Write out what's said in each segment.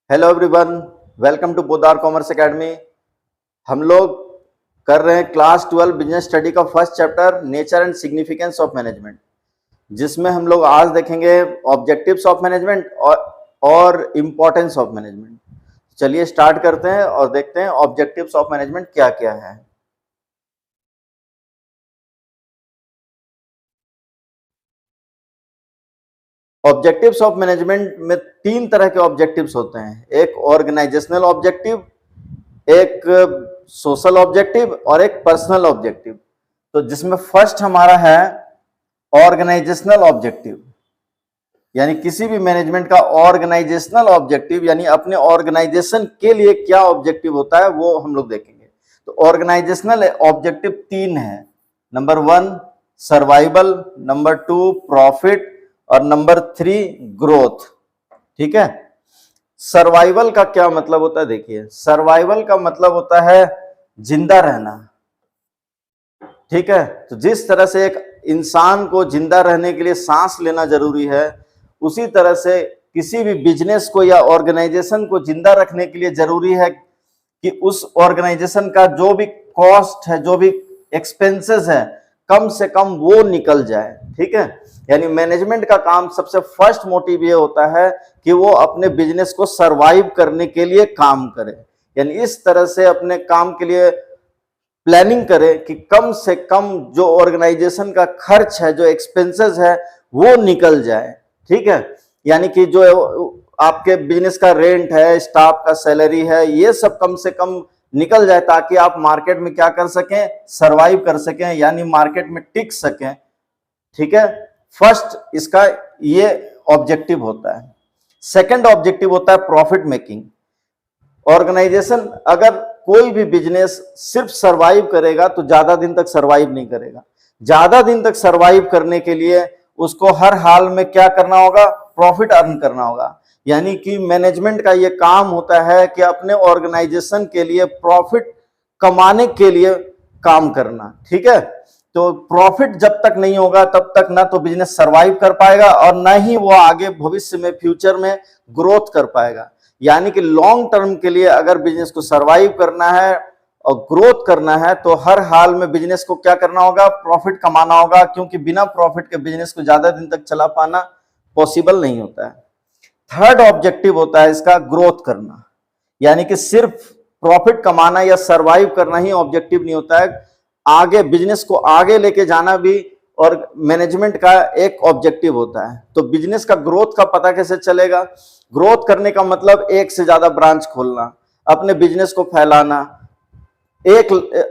Hello everyone, welcome to Poddar commerce academy. हम लोग कर रहे हैं क्लास 12 बिजनेस स्टडी का first chapter nature and significance of management, जिसमें हम लोग आज देखेंगे ऑब्जेक्टिव्स ऑफ मैनेजमेंट और इम्पोर्टेंस ऑफ मैनेजमेंट। चलिए स्टार्ट करते हैं और देखते हैं ऑब्जेक्टिव्स ऑफ मैनेजमेंट क्या क्या है। ऑब्जेक्टिव्स ऑफ मैनेजमेंट में तीन तरह के ऑब्जेक्टिव्स होते हैं, एक ऑर्गेनाइजेशनल ऑब्जेक्टिव, एक सोशल ऑब्जेक्टिव और एक पर्सनल ऑब्जेक्टिव। तो जिसमें फर्स्ट हमारा है ऑर्गेनाइजेशनल ऑब्जेक्टिव, यानी किसी भी मैनेजमेंट का ऑर्गेनाइजेशनल ऑब्जेक्टिव यानी अपने ऑर्गेनाइजेशन के लिए क्या ऑब्जेक्टिव होता है वो हम लोग देखेंगे। तो ऑर्गेनाइजेशनल ऑब्जेक्टिव तीन है, नंबर 1 सर्वाइवल, नंबर 2 प्रॉफिट और नंबर 3 ग्रोथ। ठीक है। सर्वाइवल का क्या मतलब होता है? देखिए, सर्वाइवल का मतलब होता है जिंदा रहना। ठीक है। तो जिस तरह से एक इंसान को जिंदा रहने के लिए सांस लेना जरूरी है, उसी तरह से किसी भी बिजनेस को या ऑर्गेनाइजेशन को जिंदा रखने के लिए जरूरी है कि उस ऑर्गेनाइजेशन का जो भी कॉस्ट है, जो भी एक्सपेंसेस है, कम से कम वो निकल जाए। ठीक है। यानी मैनेजमेंट का काम सबसे फर्स्ट मोटिव ये होता है कि वो अपने बिजनेस को सरवाइव करने के लिए काम करे, यानी इस तरह से अपने काम के लिए प्लानिंग करे कि कम से कम जो ऑर्गेनाइजेशन का खर्च है, जो एक्सपेंसेस है, वो निकल जाए। ठीक है। यानी कि जो आपके बिजनेस का रेंट है, स्टाफ का सैलरी है, ये सब कम से कम निकल जाए ताकि आप मार्केट में क्या कर सकें, सरवाइव कर सकें, यानी मार्केट में टिक सकें। ठीक है। फर्स्ट इसका ये ऑब्जेक्टिव होता है। सेकंड ऑब्जेक्टिव होता है प्रॉफिट मेकिंग। ऑर्गेनाइजेशन अगर कोई भी बिजनेस सिर्फ सरवाइव करेगा तो ज्यादा दिन तक सरवाइव नहीं करेगा। ज्यादा दिन तक सरवाइव करने के लिए उसको हर हाल में क्या करना होगा, प्रॉफिट अर्न करना होगा। यानी कि मैनेजमेंट का ये काम होता है कि अपने ऑर्गेनाइजेशन के लिए प्रॉफिट कमाने के लिए काम करना। ठीक है। तो प्रॉफिट जब तक नहीं होगा तब तक ना तो बिजनेस सरवाइव कर पाएगा और ना ही वो आगे भविष्य में, फ्यूचर में ग्रोथ कर पाएगा। यानी कि लॉन्ग टर्म के लिए अगर बिजनेस को सरवाइव करना है और ग्रोथ करना है तो हर हाल में बिजनेस को क्या करना होगा, प्रॉफिट कमाना होगा, क्योंकि बिना प्रॉफिट के बिजनेस को ज्यादा दिन तक चला पाना पॉसिबल नहीं होता है। थर्ड ऑब्जेक्टिव होता है इसका ग्रोथ करना, यानी कि सिर्फ प्रॉफिट कमाना या सरवाइव करना ही ऑब्जेक्टिव नहीं होता है, आगे बिजनेस को आगे लेके जाना भी और मैनेजमेंट का एक ऑब्जेक्टिव होता है। तो बिजनेस का ग्रोथ का पता कैसे चलेगा? ग्रोथ करने का मतलब एक से ज्यादा ब्रांच खोलना, अपने बिजनेस को फैलाना।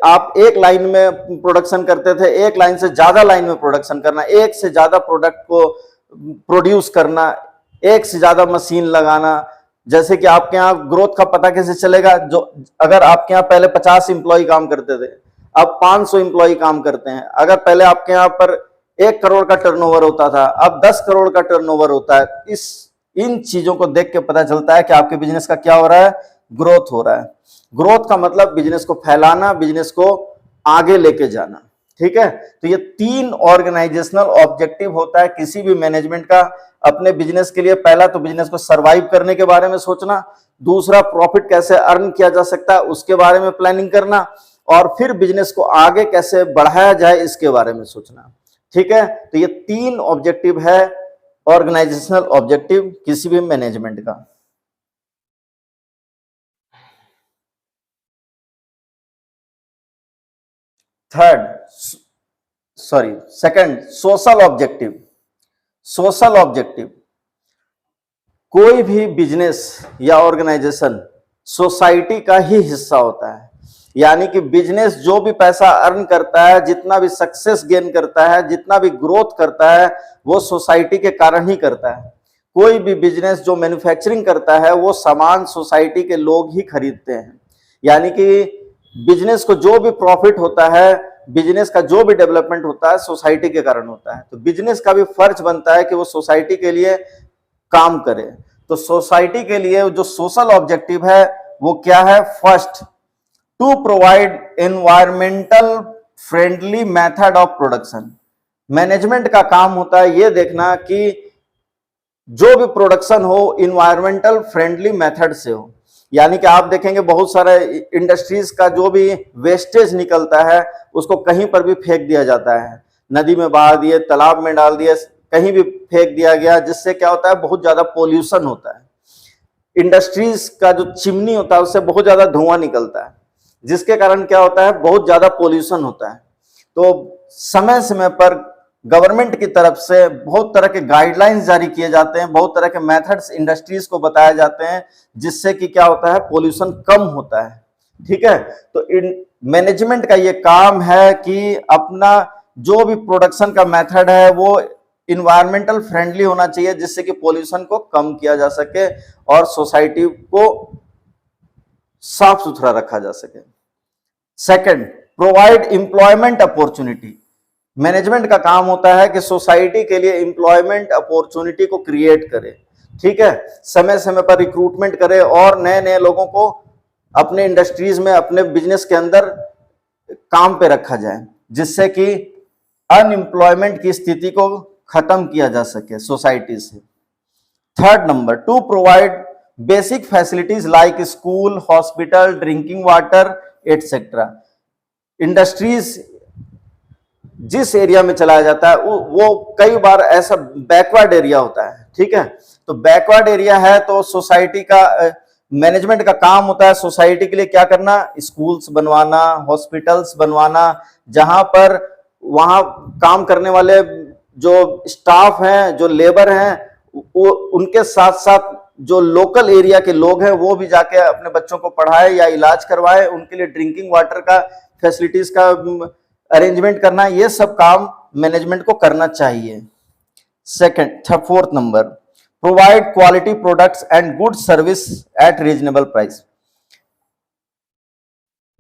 आप एक लाइन में प्रोडक्शन करते थे, एक लाइन से ज्यादा लाइन में प्रोडक्शन करना, एक से ज्यादा प्रोडक्ट को प्रोड्यूस करना, एक से ज्यादा मशीन लगाना। जैसे कि आपके यहाँ ग्रोथ का पता कैसे चलेगा? जो अगर आपके यहाँ पहले 50 इंप्लॉय काम करते थे, अब 500 इंप्लॉय काम करते हैं। अगर पहले आपके यहाँ पर 1 करोड़ का टर्नओवर होता था, अब 10 करोड़ का टर्नओवर होता है। इन चीजों को देख के पता चलता है कि आपके बिजनेस का क्या हो रहा है, ग्रोथ हो रहा है। ग्रोथ का मतलब बिजनेस को फैलाना, बिजनेस को आगे लेके जाना। ठीक है। तो ये 3 ऑर्गेनाइजेशनल ऑब्जेक्टिव होता है किसी भी मैनेजमेंट का अपने बिजनेस के लिए। पहला तो बिजनेस को सरवाइव करने के बारे में सोचना, दूसरा प्रॉफिट कैसे अर्न किया जा सकता है उसके बारे में प्लानिंग करना, और फिर बिजनेस को आगे कैसे बढ़ाया जाए इसके बारे में सोचना। ठीक है। तो ये 3 ऑब्जेक्टिव है ऑर्गेनाइजेशनल ऑब्जेक्टिव किसी भी मैनेजमेंट का। Second social objective. Social objective, कोई भी बिजनेस या ऑर्गेनाइजेशन सोसाइटी का ही हिस्सा होता है। यानी कि बिजनेस जो भी पैसा अर्न करता है, जितना भी सक्सेस गेन करता है, जितना भी ग्रोथ करता है, वो सोसाइटी के कारण ही करता है। कोई भी बिजनेस जो मैन्युफैक्चरिंग करता है वो सामान सोसाइटी के लोग ही खरीदते हैं। यानी कि बिजनेस को जो भी प्रॉफिट होता है, बिजनेस का जो भी डेवलपमेंट होता है, सोसाइटी के कारण होता है। तो बिजनेस का भी फर्ज बनता है कि वो सोसाइटी के लिए काम करे। तो सोसाइटी के लिए जो सोशल ऑब्जेक्टिव है वो क्या है? First, to provide environmental friendly method of production. Management का काम होता है ये देखना कि जो भी प्रोडक्शन हो इन्वायरमेंटल फ्रेंडली मेथड से हो। यानी कि आप देखेंगे बहुत सारे इंडस्ट्रीज का जो भी वेस्टेज निकलता है उसको कहीं पर भी फेंक दिया जाता है, नदी में बहा दिए, तालाब में डाल दिए, कहीं भी फेंक दिया गया, जिससे क्या होता है बहुत ज्यादा पोल्यूशन होता है। इंडस्ट्रीज का जो चिमनी होता है उससे बहुत ज्यादा धुआं निकलता है, जिसके कारण क्या होता है बहुत ज्यादा पोल्यूशन होता है। तो समय समय पर गवर्नमेंट की तरफ से बहुत तरह के गाइडलाइंस जारी किए जाते हैं, बहुत तरह के मेथड्स इंडस्ट्रीज को बताए जाते हैं, जिससे कि क्या होता है पोल्यूशन कम होता है। ठीक है, तो मैनेजमेंट का ये काम है कि अपना जो भी प्रोडक्शन का मेथड है वो इन्वायरमेंटल फ्रेंडली होना चाहिए, जिससे कि पोल्यूशन को कम किया जा सके और सोसाइटी को साफ सुथरा रखा जा सके। Second, provide employment opportunity. Management का काम होता है कि सोसाइटी के लिए एम्प्लॉयमेंट अपॉर्चुनिटी को क्रिएट करे। ठीक है, समय समय पर रिक्रूटमेंट करे और नए नए लोगों को अपने इंडस्ट्रीज में, अपने बिजनेस के अंदर काम पे रखा जाए, जिससे कि अनएम्प्लॉयमेंट की स्थिति को खत्म किया जा सके सोसाइटी से। Third number, to provide basic facilities like school, hospital, drinking water etcetera. Industries जिस एरिया में चलाया जाता है वो कई बार ऐसा बैकवर्ड एरिया होता है। ठीक है, तो बैकवर्ड एरिया है तो सोसाइटी का मैनेजमेंट का काम होता है सोसाइटी के लिए क्या करना, स्कूल्स बनवाना, हॉस्पिटल्स बनवाना, जहां पर वहां काम करने वाले जो स्टाफ हैं, जो लेबर हैं, वो उनके साथ साथ जो लोकल एरिया के लोग हैं वो भी जाके अपने बच्चों को पढ़ाए या इलाज करवाए, उनके लिए ड्रिंकिंग वाटर का फैसिलिटीज का अरेंजमेंट करना, ये सब काम मैनेजमेंट को करना चाहिए। Fourth number, provide quality products and good service eight reasonable price.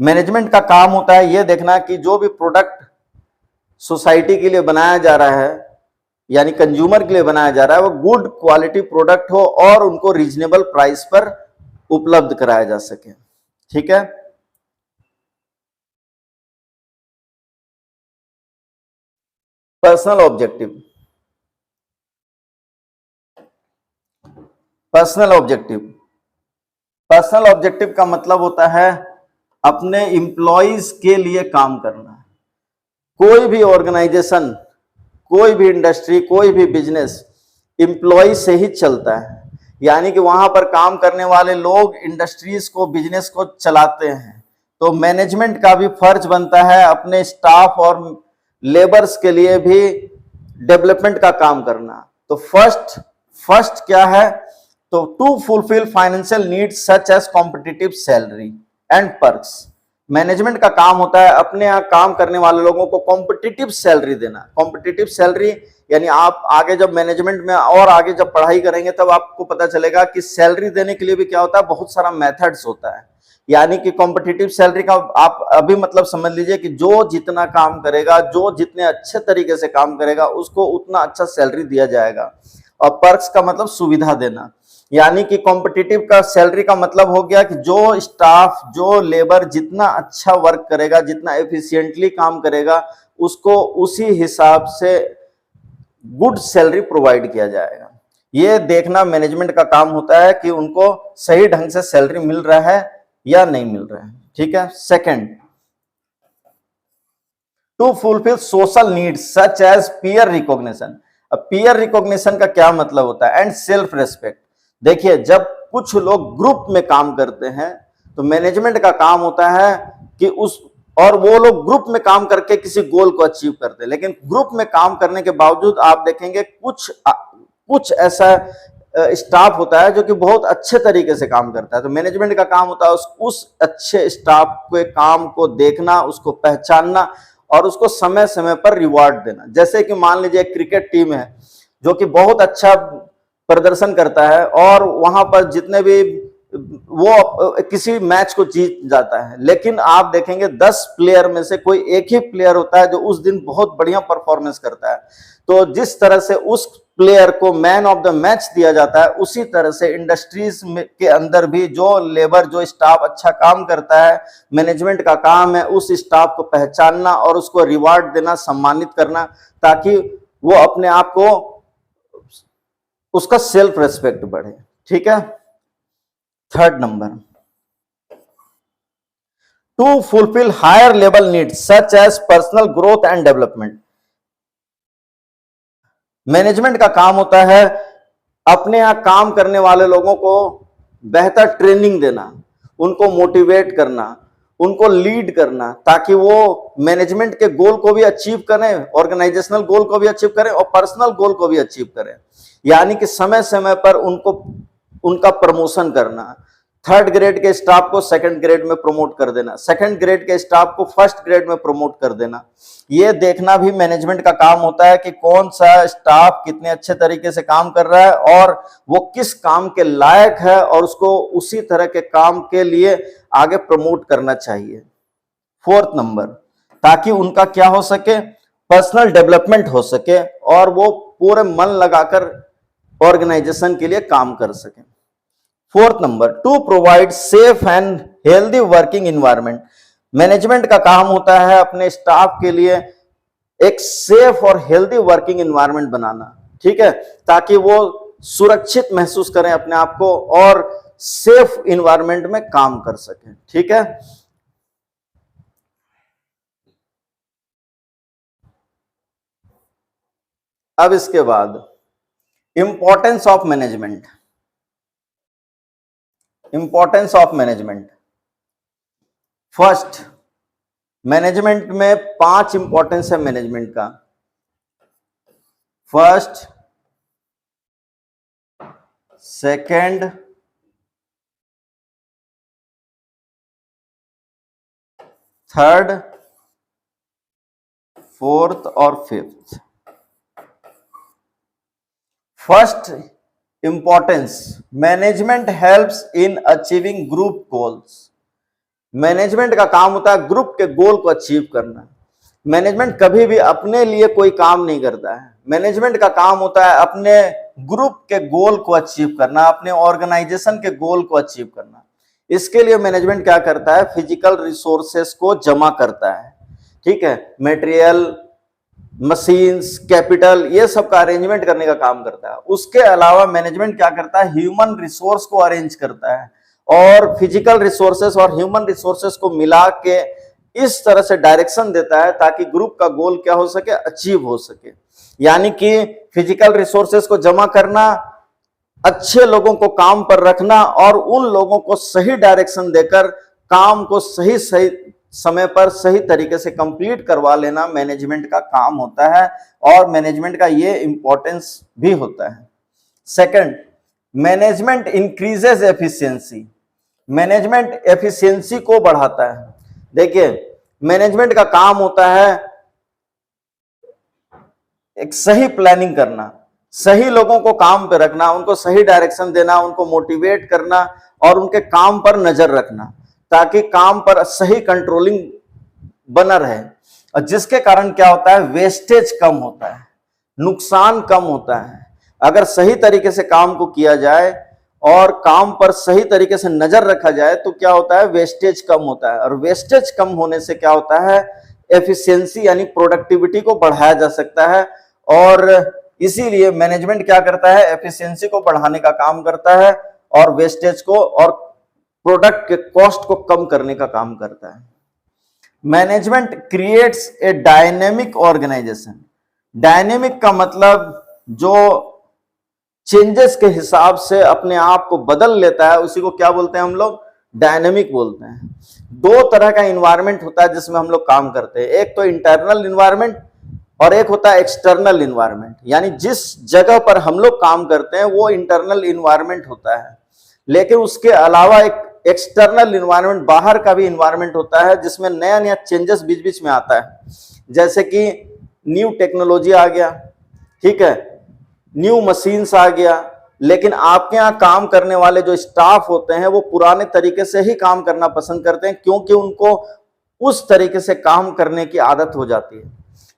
Management का काम होता है ये देखना कि जो भी प्रोडक्ट सोसाइटी के लिए बनाया जा रहा है, यानी कंज्यूमर के लिए बनाया जा रहा है, वो गुड क्वालिटी प्रोडक्ट हो और उनको रीजनेबल प्राइस पर उपलब्ध कराया जा सके। ठीक है, personal objective. Personal objective, personal objective का मतलब होता है अपने एम्प्लॉइज के लिए काम करना। कोई भी ऑर्गेनाइजेशन, कोई भी इंडस्ट्री, कोई भी बिजनेस एम्प्लॉय से ही चलता है। यानी कि वहां पर काम करने वाले लोग इंडस्ट्रीज को, बिजनेस को चलाते हैं। तो मैनेजमेंट का भी फर्ज बनता है अपने स्टाफ और लेबर्स के लिए भी डेवलपमेंट का काम करना। तो फर्स्ट क्या है, तो to fulfil financial needs such as competitive salary and perks. Management का काम होता है अपने यहाँ काम करने वाले लोगों को कॉम्पिटिटिव सैलरी देना। कॉम्पिटिटिव सैलरी यानी आप आगे जब मैनेजमेंट में और आगे जब पढ़ाई करेंगे तब आपको पता चलेगा कि सैलरी देने के लिए भी क्या होता है, बहुत सारा मेथड्स होता है। यानी कि कॉम्पिटिटिव सैलरी का आप अभी मतलब समझ लीजिए कि जो जितना काम करेगा, जो जितने अच्छे तरीके से काम करेगा, उसको उतना अच्छा सैलरी दिया जाएगा। और पर्क्स का मतलब सुविधा देना। यानी कि कॉम्पिटिटिव का सैलरी का मतलब हो गया कि जो स्टाफ, जो लेबर जितना अच्छा वर्क करेगा, जितना एफिशिएंटली काम करेगा, उसको उसी हिसाब से गुड सैलरी प्रोवाइड किया जाएगा। ये देखना मैनेजमेंट का काम होता है कि उनको सही ढंग से सैलरी मिल रहा है या नहीं मिल रहा है। ठीक है, second, to fulfil social needs such as peer recognition. अब पीयर रिकॉग्निशन का क्या मतलब होता है, एंड सेल्फ रेस्पेक्ट। देखिए, जब कुछ लोग ग्रुप में काम करते हैं तो मैनेजमेंट का काम होता है कि और वो लोग ग्रुप में काम करके किसी गोल को अचीव करते हैं। लेकिन ग्रुप में काम करने के बावजूद आप देखेंगे कुछ ऐसा स्टाफ होता है जो कि बहुत अच्छे तरीके से काम करता है। तो मैनेजमेंट का काम होता है उस अच्छे स्टाफ के काम को देखना, उसको पहचानना और उसको समय समय पर रिवॉर्ड देना। जैसे कि मान लीजिए एक क्रिकेट टीम है जो कि बहुत अच्छा प्रदर्शन करता है और वहां पर जितने भी वो किसी मैच को जीत जाता है, लेकिन आप देखेंगे 10 प्लेयर में से कोई एक ही प्लेयर होता है जो उस दिन बहुत बढ़िया परफॉर्मेंस करता है। तो जिस तरह से उस प्लेयर को मैन ऑफ द मैच दिया जाता है, उसी तरह से इंडस्ट्रीज के अंदर भी जो लेबर, जो स्टाफ अच्छा काम करता है, मैनेजमेंट का काम है उस स्टाफ को पहचानना और उसको रिवार्ड देना, सम्मानित करना, ताकि वो अपने आप को उसका सेल्फ रेस्पेक्ट बढ़े। ठीक है। Third number, to fulfil higher level needs such as personal growth and development. Management का काम होता है अपने यहां काम करने वाले लोगों को बेहतर ट्रेनिंग देना, उनको मोटिवेट करना, उनको लीड करना, ताकि वो मैनेजमेंट के गोल को भी अचीव करें, ऑर्गेनाइजेशनल गोल को भी अचीव करें और पर्सनल गोल को भी अचीव करें। यानी कि समय समय पर उनको उनका प्रमोशन करना, थर्ड ग्रेड के स्टाफ को सेकंड ग्रेड में प्रमोट कर देना, सेकंड ग्रेड के स्टाफ को फर्स्ट ग्रेड में प्रमोट कर देना। ये देखना भी मैनेजमेंट का काम होता है कि कौन सा स्टाफ कितने अच्छे तरीके से काम कर रहा है और वो किस काम के लायक है और उसको उसी तरह के काम के लिए आगे प्रमोट करना चाहिए। फोर्थ नंबर, ताकि उनका क्या हो सके, पर्सनल डेवलपमेंट हो सके और वो पूरे मन लगाकर ऑर्गेनाइजेशन के लिए काम कर सके। Fourth number, to provide safe and healthy working environment. Management का काम होता है अपने स्टाफ के लिए एक सेफ और हेल्दी वर्किंग इन्वायरमेंट बनाना। ठीक है, ताकि वो सुरक्षित महसूस करें अपने आप को और सेफ इन्वायरमेंट में काम कर सकें। ठीक है। अब इसके बाद importance of management. Importance of management, first, management में 5 इंपॉर्टेंस है मैनेजमेंट का। फर्स्ट, सेकंड, थर्ड, फोर्थ और fifth. First importance, management helps in achieving group goals. Management का काम होता है ग्रुप के गोल को अचीव करना। मैनेजमेंट कभी भी अपने लिए कोई काम नहीं करता है, मैनेजमेंट का काम होता है अपने ग्रुप के गोल को अचीव करना, अपने ऑर्गेनाइजेशन के गोल को अचीव करना। इसके लिए मैनेजमेंट क्या करता है, फिजिकल रिसोर्सेस को जमा करता है। ठीक है, मटेरियल, मशीन्स, कैपिटल, ये सब का अरेंजमेंट करने का काम करता है। उसके अलावा मैनेजमेंट क्या करता है, ह्यूमन रिसोर्स को अरेंज करता है और फिजिकल रिसोर्सेस और ह्यूमन रिसोर्सेस को मिला के इस तरह से डायरेक्शन देता है ताकि ग्रुप का गोल क्या हो सके, अचीव हो सके। यानी कि फिजिकल रिसोर्सेस को जमा करना, अच्छे लोगों को काम पर रखना और उन लोगों को सही डायरेक्शन देकर काम को सही सही समय पर सही तरीके से कंप्लीट करवा लेना मैनेजमेंट का काम होता है और मैनेजमेंट का ये इंपॉर्टेंस भी होता है। Second, management increases efficiency. Management efficiency को बढ़ाता है। देखिए, मैनेजमेंट का काम होता है एक सही प्लानिंग करना, सही लोगों को काम पे रखना, उनको सही डायरेक्शन देना, उनको मोटिवेट करना और उनके काम पर नजर रखना ताकि काम पर सही कंट्रोलिंग बना रहे। और जिसके कारण क्या होता है, वेस्टेज कम होता है, नुकसान कम होता है। अगर सही तरीके से काम को किया जाए और काम पर सही तरीके से नजर रखा जाए तो क्या होता है, वेस्टेज कम होता है और वेस्टेज कम होने से क्या होता है, एफिशिएंसी यानी प्रोडक्टिविटी को बढ़ाया जा सकता है। और इसीलिए मैनेजमेंट क्या करता है, एफिशिएंसी को बढ़ाने का काम करता है और वेस्टेज को और प्रोडक्ट के कॉस्ट को कम करने का काम करता है। Management creates a dynamic organisation. Dynamic का मतलब जो चेंजेस के हिसाब से अपने आप को बदल लेता है उसी को क्या बोलते हैं हम लोग, डायनेमिक बोलते हैं। 2 तरह का इन्वायरमेंट होता है जिसमें हम लोग काम करते हैं, एक तो इंटरनल इन्वायरमेंट और एक होता है एक्सटर्नल इन्वायरमेंट। यानी जिस जगह पर हम लोग काम करते हैं वो इंटरनल इन्वायरमेंट होता है, लेकिन उसके अलावा एक एक्सटर्नल इन्वायरमेंट, बाहर का भी इन्वायरमेंट होता है जिसमें नया नया चेंजेस बीच बीच में आता है। जैसे कि न्यू टेक्नोलॉजी आ गया, ठीक है, न्यू मशीन्स आ गया, लेकिन आपके यहाँ काम करने वाले जो स्टाफ होते हैं वो पुराने तरीके से ही काम करना पसंद करते हैं क्योंकि उनको उस तरीके से काम करने की आदत हो जाती है।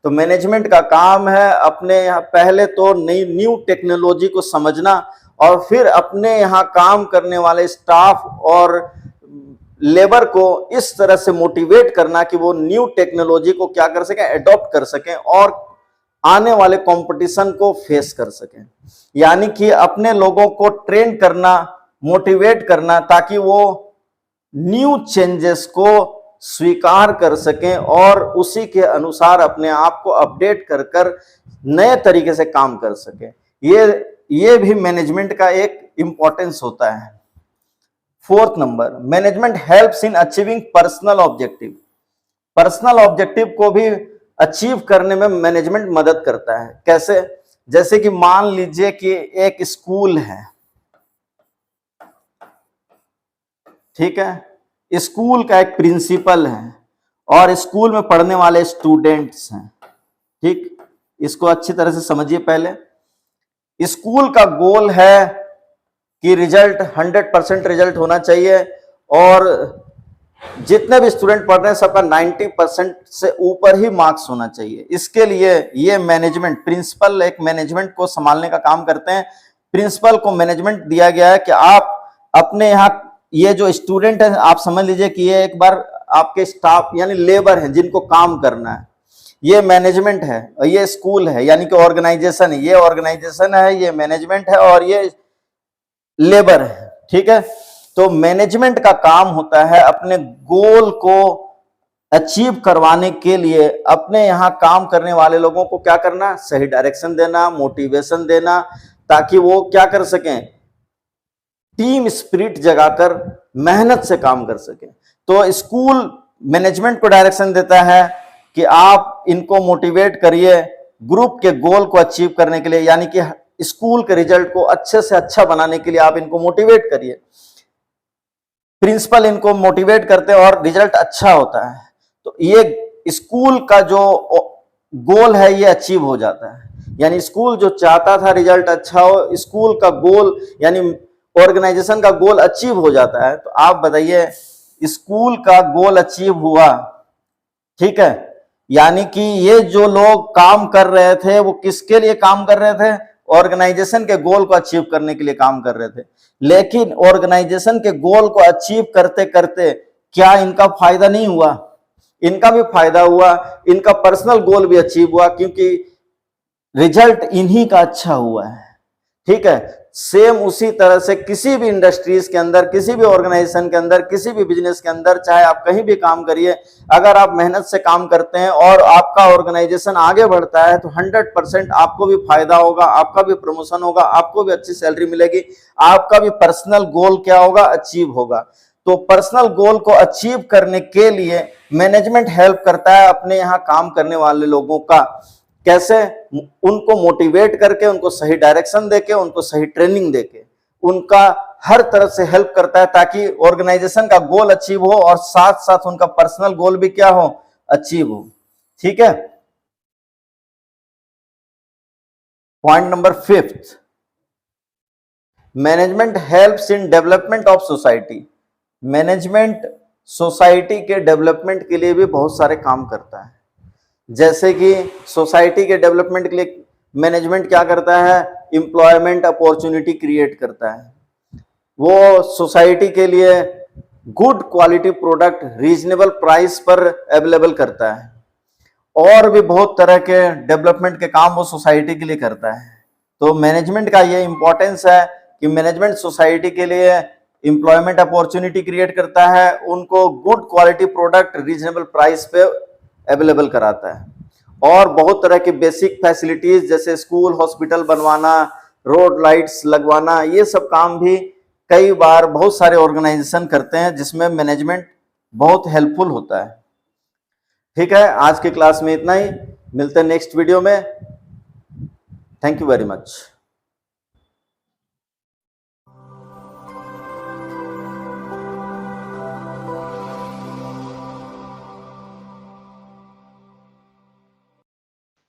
तो मैनेजमेंट का काम है अपने यहाँ पहले तो नई न्यू टेक्नोलॉजी को समझना और फिर अपने यहाँ काम करने वाले स्टाफ और लेबर को इस तरह से मोटिवेट करना कि वो न्यू टेक्नोलॉजी को क्या कर सकें, एडॉप्ट कर सकें और आने वाले कंपटीशन को फेस कर सकें, यानी कि अपने लोगों को ट्रेन करना, मोटिवेट करना, ताकि वो न्यू चेंजेस को स्वीकार कर सकें और उसी के अनुसार अपने आप को अपडेट कर कर नए तरीके से काम कर सकें। ये भी मैनेजमेंट का एक इंपॉर्टेंस होता है। Fourth number, management helps in achieving personal objective. Personal objective को भी अचीव करने में मैनेजमेंट मदद करता है। कैसे? जैसे कि मान लीजिए कि एक स्कूल है, ठीक है, स्कूल का एक प्रिंसिपल है और स्कूल में पढ़ने वाले स्टूडेंट्स हैं, ठीक। इसको अच्छी तरह से समझिए। पहले स्कूल का गोल है कि रिजल्ट 100% रिजल्ट होना चाहिए और जितने भी स्टूडेंट पढ़ रहे हैं सबका 90% से ऊपर ही मार्क्स होना चाहिए। इसके लिए ये मैनेजमेंट, प्रिंसिपल एक मैनेजमेंट को संभालने का काम करते हैं। प्रिंसिपल को मैनेजमेंट दिया गया है कि आप अपने यहाँ ये जो स्टूडेंट है, आप समझ लीजिए कि ये एक बार आपके स्टाफ यानी लेबर हैं जिनको काम करना है। ये मैनेजमेंट है और ये स्कूल है, यानी कि ऑर्गेनाइजेशन है। ये ऑर्गेनाइजेशन है, ये मैनेजमेंट है और ये लेबर है, ठीक है। तो मैनेजमेंट का काम होता है अपने गोल को अचीव करवाने के लिए अपने यहाँ काम करने वाले लोगों को क्या करना, सही डायरेक्शन देना, मोटिवेशन देना, ताकि वो क्या कर सकें, टीम स्पिरिट जगाकर मेहनत से काम कर सकें। तो स्कूल मैनेजमेंट को डायरेक्शन देता है कि आप इनको मोटिवेट करिए ग्रुप के गोल को अचीव करने के लिए, यानी कि स्कूल के रिजल्ट को अच्छे से अच्छा बनाने के लिए आप इनको मोटिवेट करिए। प्रिंसिपल इनको मोटिवेट करते हैं और रिजल्ट अच्छा होता है, तो ये स्कूल का जो गोल है ये अचीव हो जाता है। यानी स्कूल जो चाहता था रिजल्ट अच्छा हो, स्कूल का गोल यानी ऑर्गेनाइजेशन का गोल अचीव हो जाता है। तो आप बताइए, स्कूल का गोल अचीव हुआ, ठीक है, यानी कि ये जो लोग काम कर रहे थे वो किसके लिए काम कर रहे थे, ऑर्गेनाइजेशन के गोल को अचीव करने के लिए काम कर रहे थे। लेकिन ऑर्गेनाइजेशन के गोल को अचीव करते करते क्या इनका फायदा नहीं हुआ? इनका भी फायदा हुआ, इनका पर्सनल गोल भी अचीव हुआ, क्योंकि रिजल्ट इन्हीं का अच्छा हुआ है, ठीक है। सेम उसी तरह से किसी भी इंडस्ट्रीज के अंदर, किसी भी ऑर्गेनाइजेशन के अंदर, किसी भी बिजनेस के अंदर, चाहे आप कहीं भी काम करिए, अगर आप मेहनत से काम करते हैं और आपका ऑर्गेनाइजेशन आगे बढ़ता है तो 100% आपको भी फायदा होगा, आपका भी प्रमोशन होगा, आपको भी अच्छी सैलरी मिलेगी, आपका भी पर्सनल गोल क्या होगा, अचीव होगा। तो पर्सनल गोल को अचीव करने के लिए मैनेजमेंट हेल्प करता है अपने यहाँ काम करने वाले लोगों का। कैसे? उनको मोटिवेट करके, उनको सही डायरेक्शन देके, उनको सही ट्रेनिंग देके, उनका हर तरफ से हेल्प करता है ताकि ऑर्गेनाइजेशन का गोल अचीव हो और साथ साथ उनका पर्सनल गोल भी क्या हो, अचीव हो, ठीक है। Point number 5, management helps in development of society. Management society के डेवलपमेंट के लिए भी बहुत सारे काम करता है। जैसे कि सोसाइटी के डेवलपमेंट के लिए मैनेजमेंट क्या करता है, एम्प्लॉयमेंट अपॉर्चुनिटी क्रिएट करता है। वो सोसाइटी के लिए good quality product reasonable price पर अवेलेबल करता है, और भी बहुत तरह के डेवलपमेंट के काम वो सोसाइटी के लिए करता है। तो मैनेजमेंट का ये इंपॉर्टेंस है कि मैनेजमेंट सोसाइटी के लिए एम्प्लॉयमेंट अपॉर्चुनिटी क्रिएट करता है, उनको good quality product reasonable price पे अवेलेबल कराता है, और बहुत तरह की बेसिक फैसिलिटीज जैसे स्कूल, हॉस्पिटल बनवाना, रोड लाइट्स लगवाना, ये सब काम भी कई बार बहुत सारे ऑर्गेनाइजेशन करते हैं, जिसमें मैनेजमेंट बहुत हेल्पफुल होता है। ठीक है, आज की क्लास में इतना ही, मिलते हैं नेक्स्ट वीडियो में। Thank you very much.